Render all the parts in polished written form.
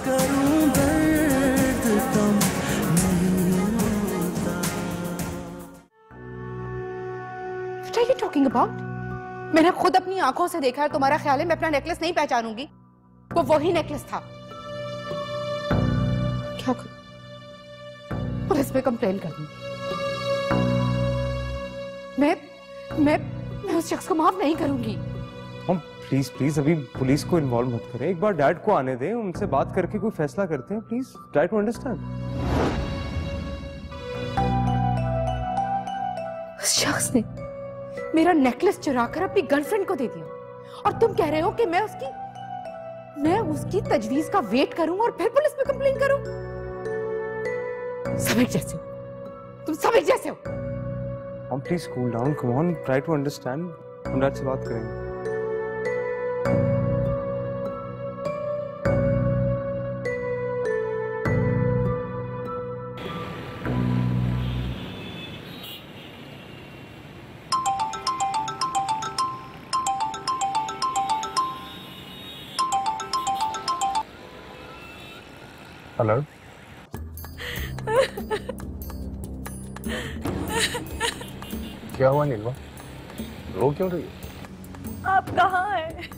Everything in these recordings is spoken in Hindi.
करूं दर्द कम नहीं होता। What are you talking about? मैंने खुद अपनी आंखों से देखा है। तुम्हारा ख्याल है मैं अपना नेकलेस नहीं पहचानूंगी? वो वही नेकलेस था। क्या करूं? पुलिस पे कंप्लेन कर दूं। मैं उस शख्स को माफ नहीं करूंगी। हम प्लीज प्लीज अभी पुलिस को इन्वॉल्व मत करें। एक बार डैड को आने दें, उनसे बात करके कोई फैसला करते हैं। Please try to understand. उस शख्स ने मेरा नेकलेस चुराकर अपनी गर्लफ्रेंड को दे दिया और तुम कह रहे हो कि मैं उसकी तजवीज का वेट करूं और फिर पुलिस पे कंप्लेन करूं? सब एक जैसे हो। तुम सब एक जैसे हो। हम please cool down, come on, try to understand. हम डैड से बात करेंगे। हेलो। क्या हुआ नीलवा? रो क्यों रही है? आप कहाँ हैं?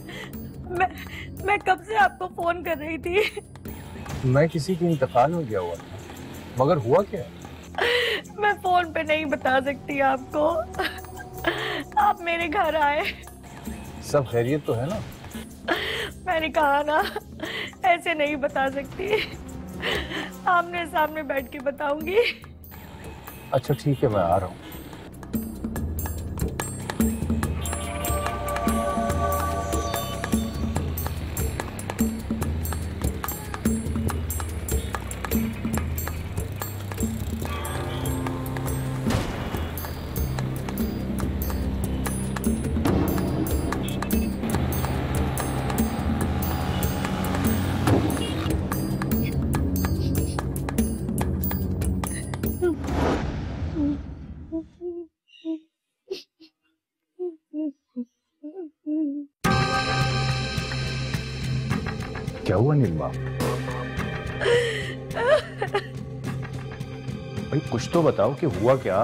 मैं कब से आपको फोन कर रही थी। मैं किसी की इंतकाल हो गया हुआ था, मगर हुआ क्या? मैं फोन पे नहीं बता सकती आपको। आप मेरे घर आए। सब खैरियत तो है ना? मैंने कहा ना, ऐसे नहीं बता सकती। आमने सामने बैठ के बताऊंगी। अच्छा ठीक है, मैं आ रहा हूँ। क्या हुआ नीलमा? भाई कुछ तो बताओ कि हुआ क्या?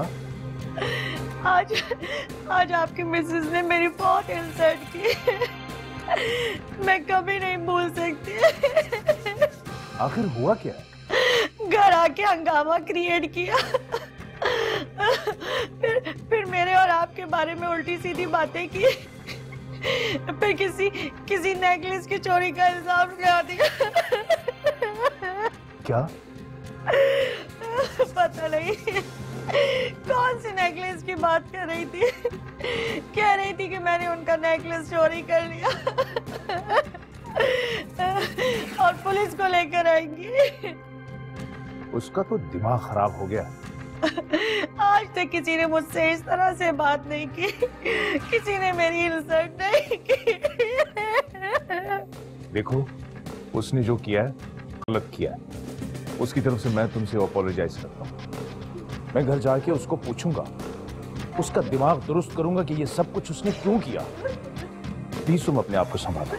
आज आपकी मिसेस ने मेरी बहुत इंसल्ट की। मैं कभी नहीं भूल सकती। आखिर हुआ क्या? घर आके हंगामा क्रिएट किया। फिर मेरे और आपके बारे में उल्टी सीधी बातें की। फिर किसी नेकलेस की चोरी का इल्जाम लगा दिया। क्या? पता नहीं कौन सी नेकलेस की बात कर रही थी। कह रही थी कि मैंने उनका नेकलेस चोरी कर लिया और पुलिस को लेकर आएंगी। उसका तो दिमाग खराब हो गया। आज तक किसी ने मुझसे इस तरह से बात नहीं की। किसी ने मेरी इंसल्ट नहीं की। देखो, उसने जो किया है गलत किया है। उसकी तरफ से मैं तुमसे अपोलोजाइज करता हूँ। मैं घर जाके उसको पूछूंगा, उसका दिमाग दुरुस्त करूंगा कि ये सब कुछ उसने क्यों किया। प्लीज तुम अपने आप को संभालो।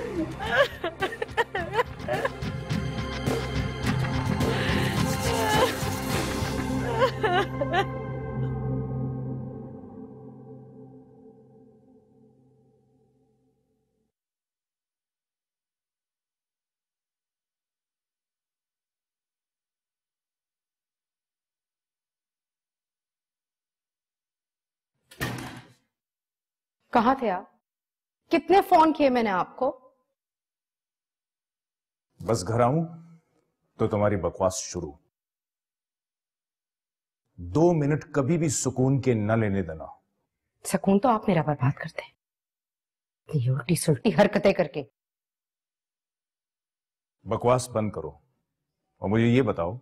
कहाँ थे आप? कितने फोन किए मैंने आपको? बस घर आऊं तो तुम्हारी बकवास शुरू। 2 मिनट कभी भी सुकून के न लेने देना। सुकून तो आप मेरा बर्बाद करते हैं, ये उल्टी सुल्टी हरकतें करके। बकवास बंद करो और मुझे ये बताओ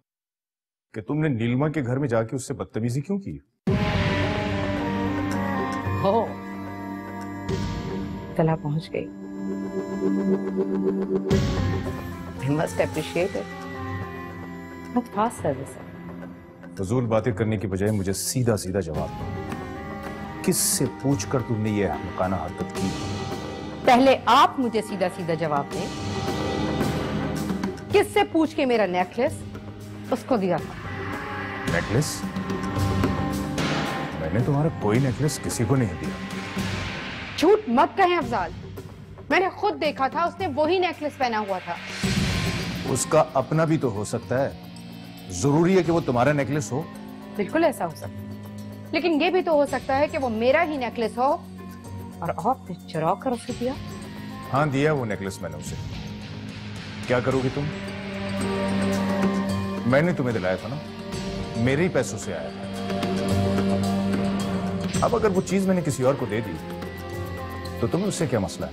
कि तुमने नीलिमा के घर में जाके उससे बदतमीजी क्यों की? हो तला पहुंच गई। I must appreciate it. बहुत फास्ट सर्विस है। फजूल बातें करने की बजाय मुझे सीधा सीधा जवाब दो। किससे पूछकर तुमने ये अहमकाना हरकत की? पहले आप मुझे सीधा सीधा जवाब दें, किससे पूछ के मेरा नेकलेस उसको दिया था। नेकलेस? मैंने तुम्हारा कोई नेकलेस किसी को नहीं दिया। झूठ मत कहें अफजाल, मैंने खुद देखा था, उसने वही नेकलेस पहना हुआ था। उसका अपना भी तो हो सकता है, जरूरी है कि वो तुम्हारा नेकलेस हो? बिल्कुल ऐसा हो सकता है, लेकिन ये भी तो हो सकता है कि वो मेरा ही नेकलेस हो और आपने चुरा कर उसे दिया। हाँ, दिया वो नेकलेस मैंने उसे। क्या करोगी तुम? मैंने तुम्हें दिलाया था ना, मेरे ही पैसों से आया था। अब अगर वो चीज मैंने किसी और को दे दी तो तुम्हें उससे क्या मसला है?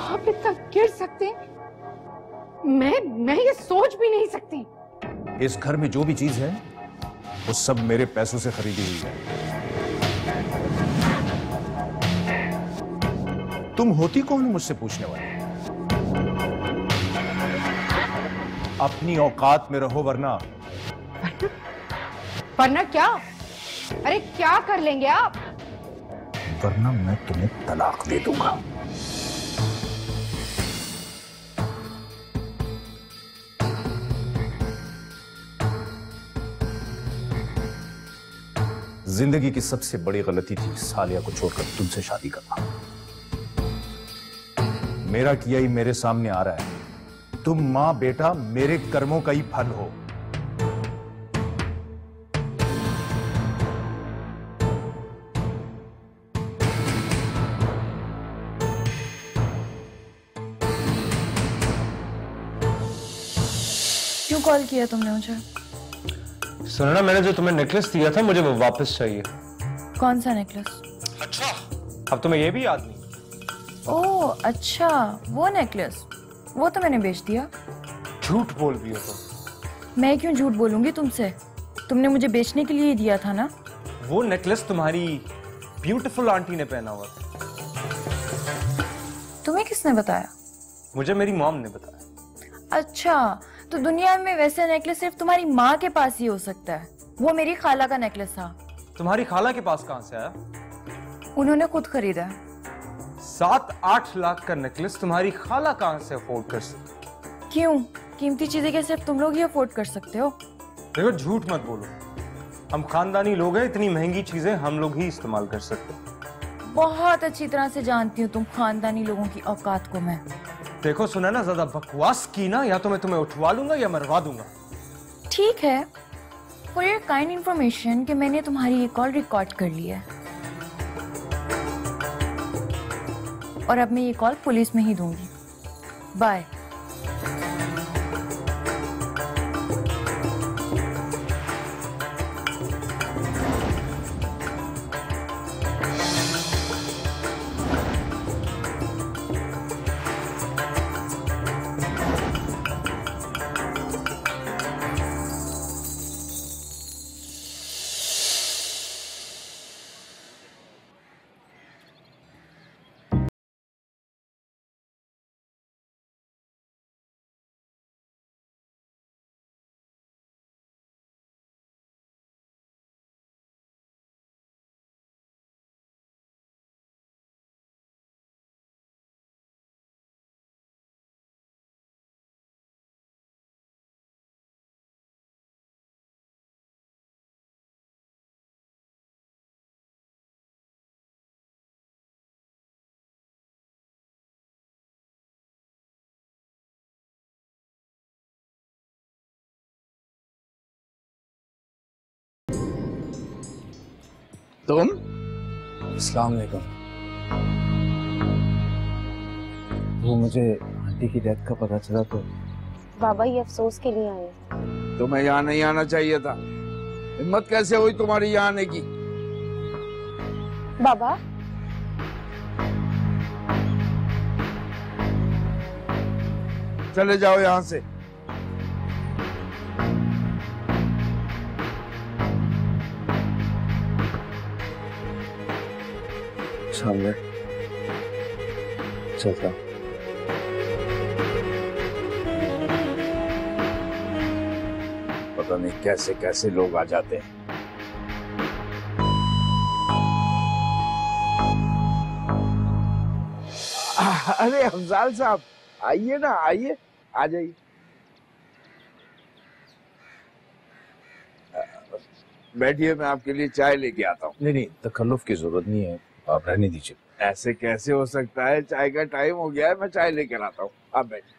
आप इतना गिर सकते हैं? मैं ये सोच भी नहीं सकती। इस घर में जो भी चीज है वो सब मेरे पैसों से खरीदी हुई है। तुम होती कौन हो मुझसे पूछने वाली? अपनी औकात में रहो वरना। वरना क्या? अरे क्या कर लेंगे आप? वरना मैं तुम्हें तलाक दे दूंगा। जिंदगी की सबसे बड़ी गलती थी सालिया को छोड़कर तुमसे शादी करना। मेरा किया ही मेरे सामने आ रहा है। तुम मां बेटा मेरे कर्मों का ही फल हो। क्यों कॉल किया तुमने मुझे? सुनना, मैंने जो तुम्हें नेकलेस दिया था मुझे वो वापस चाहिए। कौन सा नेकलेस? अच्छा, अब तुम्हें ये भी याद नहीं? ओह अच्छा, वो नेकलेस, वो तो मैंने बेच दिया। झूठ बोल रही हो तुम। मैं क्यों झूठ बोलूंगी तुमसे? तुमने मुझे बेचने के लिए ही दिया था ना। वो नेकलेस तुम्हारी ब्यूटीफुल आंटी ने पहना हुआ था। तुम्हें किसने बताया? मुझे मेरी मॉम ने बताया। अच्छा, तो दुनिया में वैसे नेकलेस सिर्फ तुम्हारी माँ के पास ही हो सकता है। वो मेरी खाला का नेकलेस था। तुम्हारी खाला के पास कहां से आया? उन्होंने खुद खरीदा है। 7-8 लाख का नेकलेस तुम्हारी खाला कहां से अफोर्ड कर सकती? क्यों? कीमती चीजें क्या सिर्फ तुम लोग ही अफोर्ड कर सकते हो? देखो, झूठ मत बोलो। हम खानदानी लोग हैं, इतनी महंगी चीजें हम लोग ही इस्तेमाल कर सकते हैं। बहुत अच्छी तरह से जानती हूँ तुम खानदानी लोगों की औकात को मैं। देखो सुना ना, ज्यादा बकवास की ना, या तो मैं तुम्हें उठवा लूंगा या मरवा दूंगा। ठीक है, फॉर योर काइंड इंफॉर्मेशन कि मैंने तुम्हारी ये कॉल रिकॉर्ड कर ली है और अब मैं ये कॉल पुलिस में ही दूंगी। बाय। तुम? अस्सलाम वालेकुम। वो मुझे आंटी की डेथ का पता चला तो बाबा ये अफसोस के लिए आए। तुम्हें यहाँ नहीं आना चाहिए था। हिम्मत कैसे हुई तुम्हारी यहाँ आने की? बाबा चले जाओ यहाँ से। सामने चलता। पता नहीं कैसे कैसे लोग आ जाते हैं। अरे अफजाल साहब, आइए ना, आइए, आ जाइए। बैठिए, मैं आपके लिए चाय लेके आता हूँ। नहीं, तकल्लुफ की जरूरत नहीं है, आप रहने दीजिए। ऐसे कैसे हो सकता है? चाय का टाइम हो गया है, मैं चाय लेकर आता हूँ, आप बैठिए।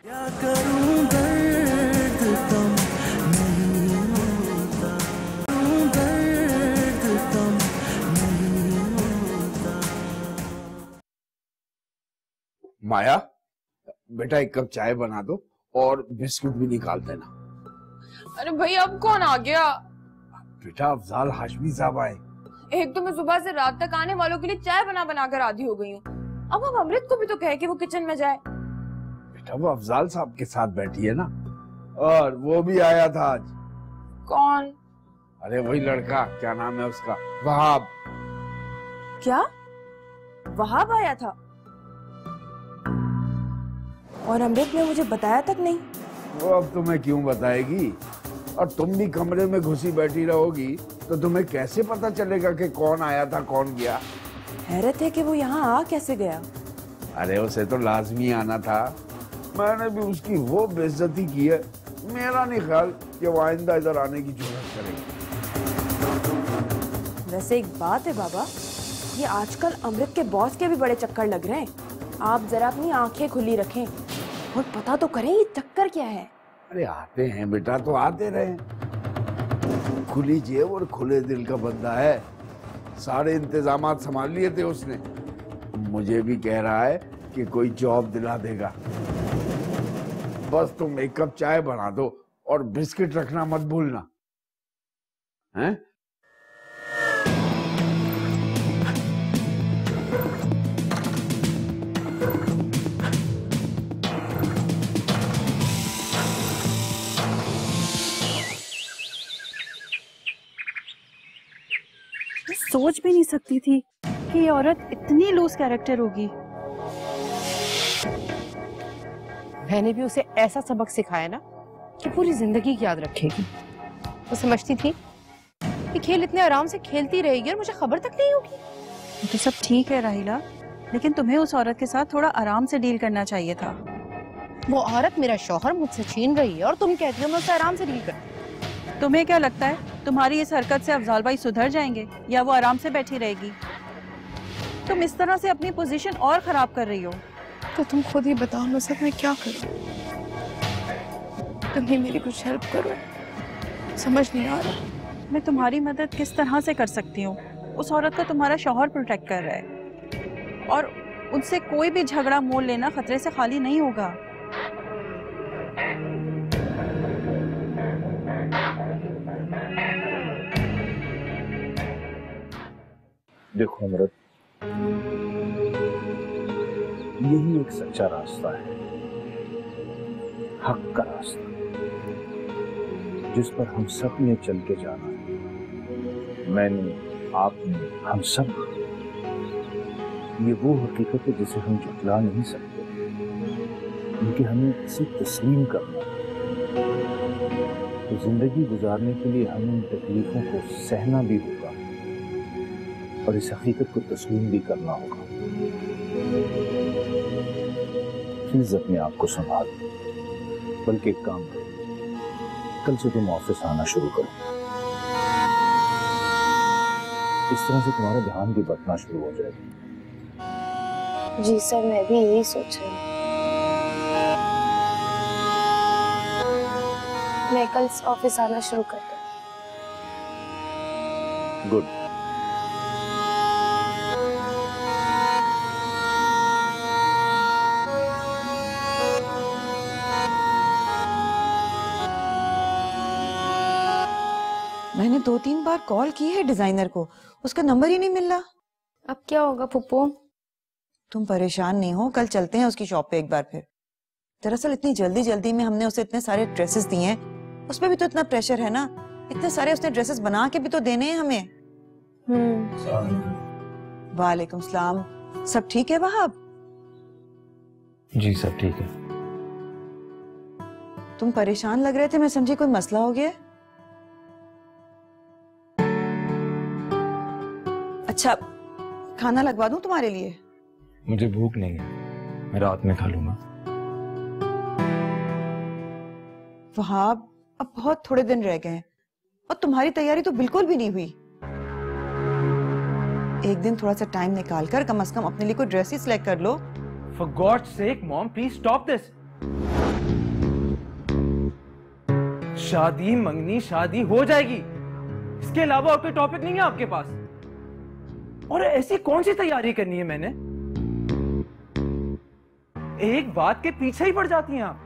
क्या करूं दर्द कम नहीं होता, दर्द कम नहीं होता। माया, बेटा एक कप चाय बना दो और बिस्कुट भी निकाल देना। अरे भाई अब कौन आ गया? बेटा अफजाल हाशमी साहब आए। एक तो मैं सुबह से रात तक आने वालों के लिए चाय बना बना कर आधी हो गई हूँ। अब हम अमृत को भी तो कहे कि वो किचन में जाए। बेटा वो अफजाल साहब के साथ बैठी है ना, और वो भी आया था आज। कौन? अरे वही लड़का, क्या नाम है उसका, वहाब। क्या वहाब आया था? और अमृत ने मुझे बताया तक नहीं। वो अब तुम्हें क्यों बताएगी, और तुम भी कमरे में घुसी बैठी रहोगी तो तुम्हें कैसे पता चलेगा कि कौन आया था कौन गया। हैरत है कि वो यहाँ आ कैसे गया। अरे उसे तो लाजमी आना था, मैंने भी उसकी वो बेइज्जती की है, मेरा नहीं ख्याल कि वो आइंदा इधर आने की जरूरत करेगी। वैसे एक बात है बाबा, ये आजकल अमृत के बॉस के भी बड़े चक्कर लग रहे हैं। आप जरा अपनी आंखें खुली रखें और पता तो करें ये चक्कर क्या है। अरे आते हैं बेटा तो आते रहे, खुली जेब और खुले दिल का बंदा है, सारे इंतजामात संभाल लिए थे उसने। मुझे भी कह रहा है कि कोई जॉब दिला देगा। बस तुम एक कप चाय बना दो और बिस्किट रखना मत भूलना, हैं? सोच भी नहीं सकती थी कि ये औरत इतनी लूज कैरेक्टर होगी। मैंने भी उसे ऐसा सबक सिखाया ना कि पूरी जिंदगी याद रखेगी। वो समझती थी कि खेल इतने आराम से खेलती रहेगी और मुझे खबर तक नहीं होगी। तो सब ठीक है राहिला, लेकिन तुम्हें उस औरत के साथ थोड़ा आराम से डील करना चाहिए था। वो औरत मेरा शौहर मुझसे छीन रही है और तुम कहती हो मैं उससे आराम से डील करती। तुम्हें क्या लगता है तुम्हारी इस हरकत से अफजाल भाई सुधर जाएंगे या वो आराम से बैठी रहेगी? तुम इस तरह से अपनी पोजीशन और खराब कर रही हो। तो तुम खुद ही बताओ नुसरत, मैं क्या करूं? तुम ही मेरी कुछ हेल्प करो, समझ नहीं आ रहा। मैं तुम्हारी मदद किस तरह से कर सकती हूँ? उस औरत को तुम्हारा शौहर प्रोटेक्ट कर रहा है और उनसे कोई भी झगड़ा मोल लेना खतरे से खाली नहीं होगा। देखो अमृत, यही एक सच्चा रास्ता है, हक का रास्ता, जिस पर हम सब ने चल के जाना है। मैंने, आपने, हम सब। ये वो हकीकत है जिसे हम झुठला नहीं सकते, क्योंकि हमें इसे तस्लीम करना है। तो जिंदगी गुजारने के लिए हमें इन तकलीफों को सहना भी होगा और इस हकीकत को तस्लीम भी करना होगा। प्लीज अपने आप को संभाल, बल्कि एक काम करो, कल से तुम ऑफिस आना शुरू करो। इस तरह से तुम्हारा ध्यान भी बंटना शुरू हो जाएगा। जी सर, मैं भी यही सोच रही हूँ। मैं कल ऑफिस आना शुरू कर दूँ। गुड। मैंने 2-3 बार कॉल की है डिजाइनर को, उसका नंबर ही नहीं मिल रहा। अब क्या होगा फुप्पो? तुम परेशान नहीं हो, कल चलते हैं उसकी शॉप पे एक बार फिर। दरअसल इतनी जल्दी जल्दी में हमने उसे इतने सारे ड्रेसेस दिए हैं, उस पे भी तो इतना प्रेशर है ना, इतने सारे उसने ड्रेसेस बना के भी तो देने हैं हमें। वालेकुम सलाम। सब ठीक है वहाब? जी सब ठीक है। तुम परेशान लग रहे थे, मैं समझी कोई मसला हो गया। अच्छा, खाना लगवा दूं तुम्हारे लिए? मुझे भूख नहीं है, मैं रात में खा लूंगा। वहाब, अब बहुत थोड़े दिन रह गए हैं और तुम्हारी तैयारी तो बिल्कुल भी नहीं हुई। एक दिन थोड़ा सा टाइम निकाल कर कम से कम अपने लिए कोई ड्रेस ही सिलेक्ट कर लो। For God's sake, Mom, please stop this. शादी मंगनी शादी हो जाएगी, इसके अलावा और कोई टॉपिक नहीं है आपके पास। और ऐसी कौन सी तैयारी करनी है मैंने? एक बात के पीछे ही पड़ जाती हैं आप।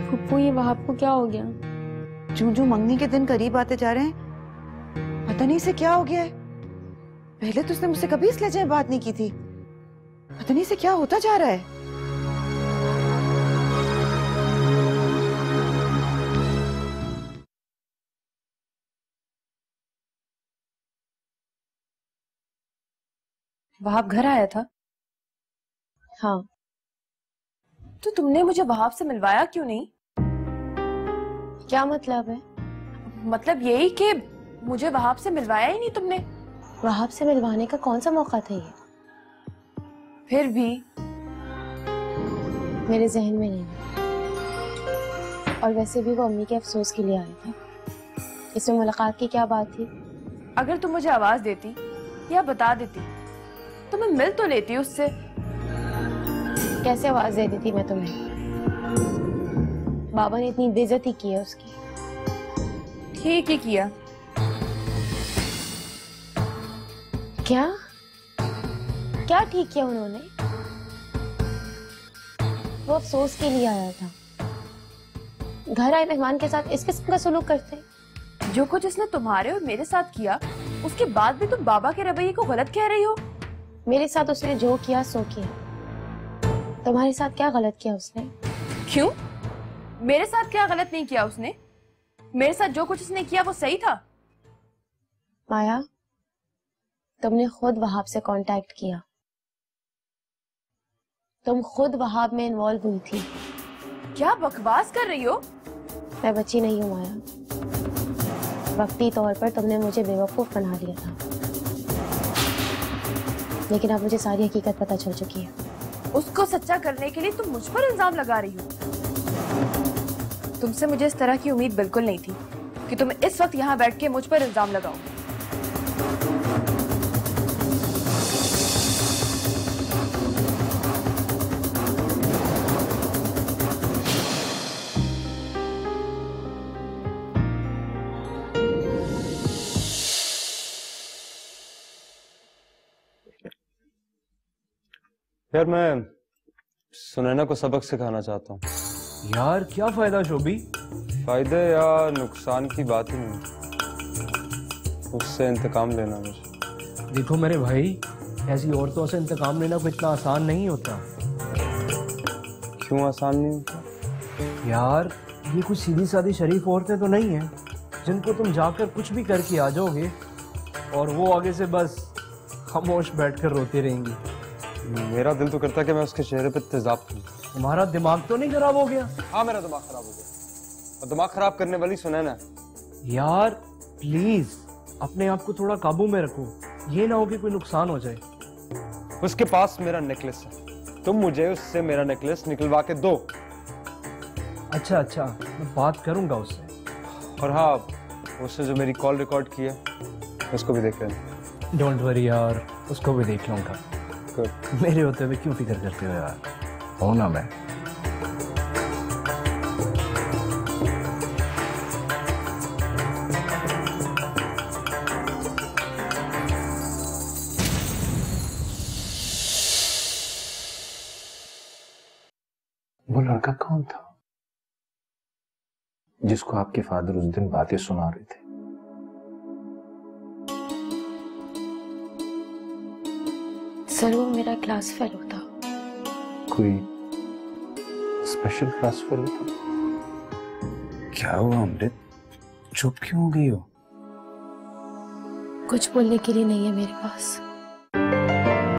फुप्पू, ये वहाब को क्या हो गया? जूं जूं मंगनी के दिन करीब आते जा रहे हैं, पता नहीं इसे क्या हो गया है। पहले तो उसने मुझसे कभी इस लहजे में बात नहीं की थी, पता नहीं इसे क्या होता जा रहा है। वहाब घर आया था? हाँ। तो तुमने मुझे वहाब से मिलवाया क्यों नहीं? क्या मतलब है? मतलब यही कि मुझे वहाब से मिलवाया ही नहीं तुमने। वहाब से मिलवाने का कौन सा मौका था ये? फिर भी मेरे जहन में नहीं। और वैसे भी वो अम्मी के अफसोस के लिए आया था। इसमें मुलाकात की क्या बात थी? अगर तुम मुझे आवाज देती या बता देती तो मैं मिल तो लेती उससे। कैसे आवाज दे देती मैं तुम्हें? बाबा ने इतनी बेइज्जती की है उसकी। ठीक ही किया। क्या क्या ठीक किया उन्होंने? वो अफसोस के लिए आया था। घर आए मेहमान के साथ इस किस्म का सलूक करते हैं? जो कुछ उसने तुम्हारे और मेरे साथ किया, उसके बाद भी तुम बाबा के रवैये को गलत कह रही हो। मेरे साथ उसने जो किया सो किया। तुम्हारे साथ क्या गलत किया उसने? क्यों? मेरे साथ क्या गलत नहीं किया उसने? मेरे साथ जो कुछ उसने किया वो सही था। माया, तुमने खुद वहाब से कांटेक्ट किया। तुम खुद वहाब में इन्वॉल्व हुई थी। क्या बकवास कर रही हो? मैं बच्ची नहीं हूँ माया। वक्ती तौर पर तुमने मुझे बेवकूफ बना लिया था, लेकिन अब मुझे सारी हकीकत पता चल चुकी है। उसको सच्चा करने के लिए तुम मुझ पर इल्जाम लगा रही हो। तुमसे मुझे इस तरह की उम्मीद बिल्कुल नहीं थी कि तुम इस वक्त यहाँ बैठ के मुझ पर इल्जाम लगाओ। यार मैं सुनैना को सबक सिखाना चाहता हूँ। यार क्या फायदा शोभी? फायदे या नुकसान की बात ही नहीं, उससे इंतकाम लेना मुझे। देखो मेरे भाई, ऐसी औरतों से इंतकाम लेना कोई इतना आसान नहीं होता। क्यों आसान नहीं होता? यार ये कुछ सीधी सादी शरीफ औरतें तो नहीं है जिनको तुम जाकर कुछ भी करके आ जाओगे और वो आगे से बस खामोश बैठकर रोती रहेंगी। मेरा दिल तो करता है कि मैं उसके चेहरे पे तेजाब करूं। तुम्हारा दिमाग तो नहीं खराब हो गया? हाँ, मेरा दिमाग खराब हो गया, और दिमाग खराब करने वाली सुनैना। यार प्लीज अपने आप को थोड़ा काबू में रखो, ये ना हो कि कोई नुकसान हो जाए। उसके पास मेरा नेकलेस है, तुम मुझे उससे मेरा नेकलेस निकलवा के दो। अच्छा अच्छा, मैं बात करूंगा उससे। और हाँ, उससे जो मेरी कॉल रिकॉर्ड की है उसको भी देख लेना। डोंट वरी यार, उसको भी देख लूंगा। Good. मेरे होते हुए क्यों फिक्र करते हो यार? हो ना मैं। वो लड़का कौन था जिसको आपके फादर उस दिन बातें सुना रहे थे? सर वो मेरा क्लास फेलो था। कोई स्पेशल क्लास फेलो था? क्या हुआ अमृत, चुप क्यों हो गई हो? कुछ बोलने के लिए नहीं है मेरे पास।